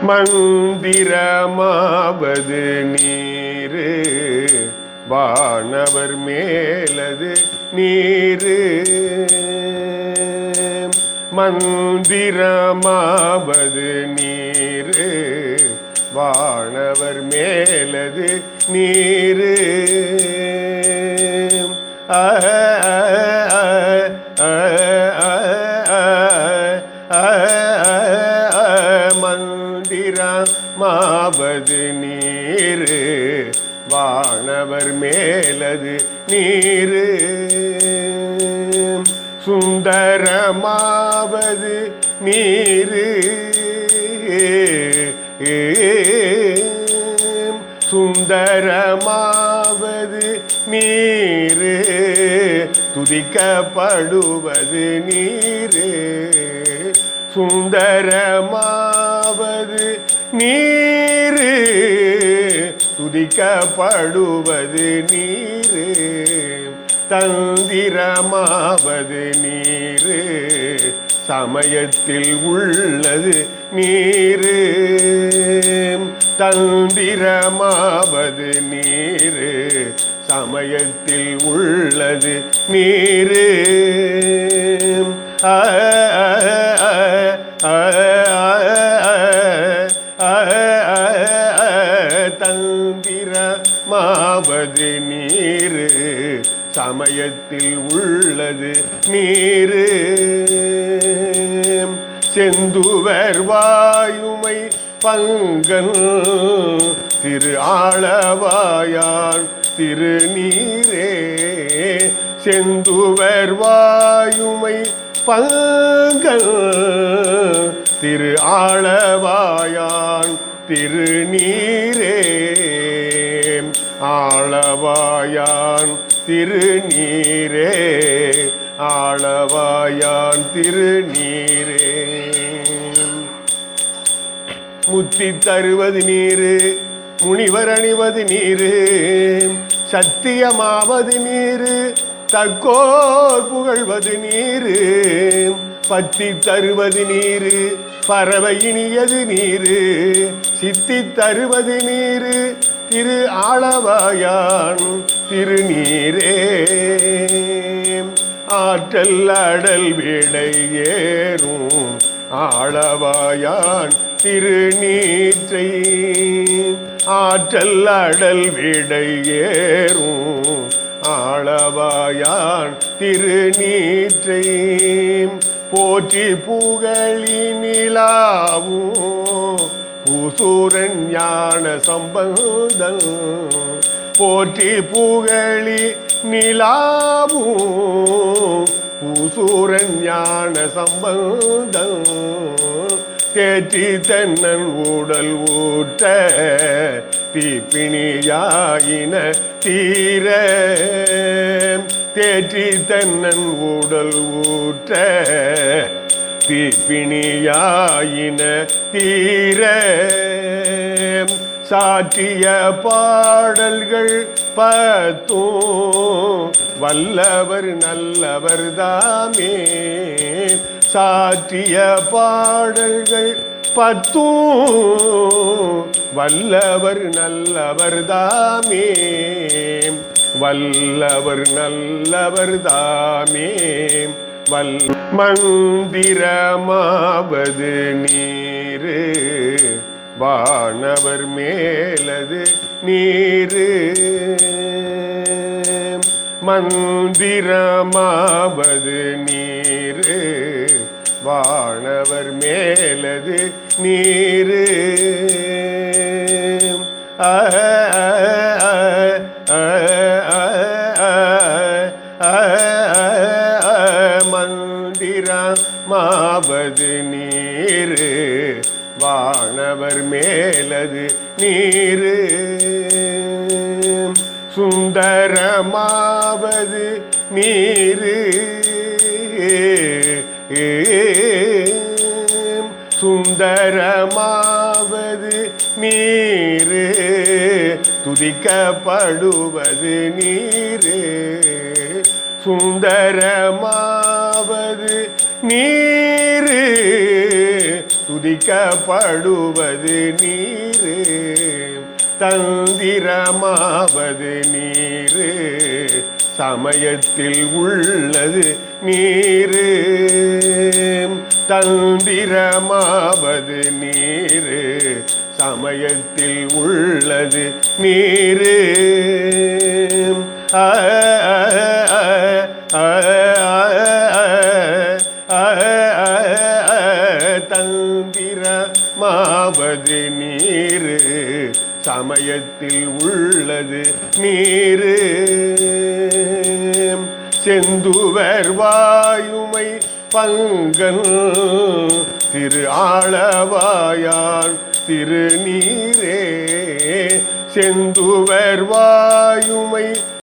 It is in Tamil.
மந்திரமாவது நீரு வானவர் மேலது நீரு. மந்திரமாவது நீரு வானவர் மேலது நீரு. மந்திரமாவது நீரு வானவர் மேலது நீரு. சுந்தரமாவது நீரு சுந்தரமாவது நீரு. துதிக்கப்படுவது நீரு. சுந்தரமாவது நீரு துதிக்கப்படுவது நீரு. தந்திரமாவது நீரு சமயத்தில் உள்ளது நீரு. தந்திரமாவது நீரு சமயத்தில் உள்ளது நீரு. தந்திரமாவது நீரு சமயத்தில் உள்ளது நீரு. செந்துவர் வாயுமை பங்கன் திரு ஆளவாயான் திருநீரே. செந்துவர் வாயுமை பங்கன் திரு ஆளவாயான் திருநீரே. ஆளவாயான் திருநீரே ஆளவாயான் திருநீரே. முத்தி தருவது நீரு முனிவர் அணிவது நீரு. சத்தியமாவது நீரு தக்கோர் புகழ்வது நீரு. பத்தி தருவது நீரு பறவை இனியது நீரு. சித்தி தருவது நீரு திரு ஆளவாயான் திருநீரே. ஆற்றல் அடல் விடை ஏறும் ஆளவாயான் திருநீற்றை. ஆற்றல் அடல் விடை ஏறும் ஆளவாயான் திருநீற்றை. போற்றி புகழி நிலாவும் பூசூரன் ஞான சம்பந்தன். போற்றி புகழி நிலாவும் பூசூரன் ஞான சம்பந்தன். தேற்றி தென்னன் உடல் ஊற்ற தீப்பிணியாயின தீர. தேற்றி தென்னன் உடல் ஊற்ற தீப்பிணியாயின தீர. சாற்றிய பாடல்கள் பத்தும் வல்லவர் நல்லவர் தாமே. சாற்றிய பாடல்கள் பத்தும் வல்லவர் நல்லவர் தாமே. வல்லவர் நல்லவர் தாமே. மந்திரமாவது நீரு வானவர் மேலது நீரு. மந்திரமாவது நீரு வானவர் மேலது நீரு. மந்திரமாவது நீரு வானவர் மேலது நீரு. சுந்தரமாவது நீரு சுந்தரமாவது நீரு துதிக்கப்படுவது நீரு. சுந்தரமாவது நீரு துதிக்கப்படுவது நீரு தந்திரமாவது நீரு சமயத்தில் உள்ளது நீரு தந்திரமாவது நீரு சமயத்தில் உள்ளது நீரு தந்திரமாவது நீரு சமயத்தில் உள்ளது நீரு செந்துவர் வாயுமை பங்கன் திரு ஆளவாயான் திருநீரே செந்துவர் வாயுமை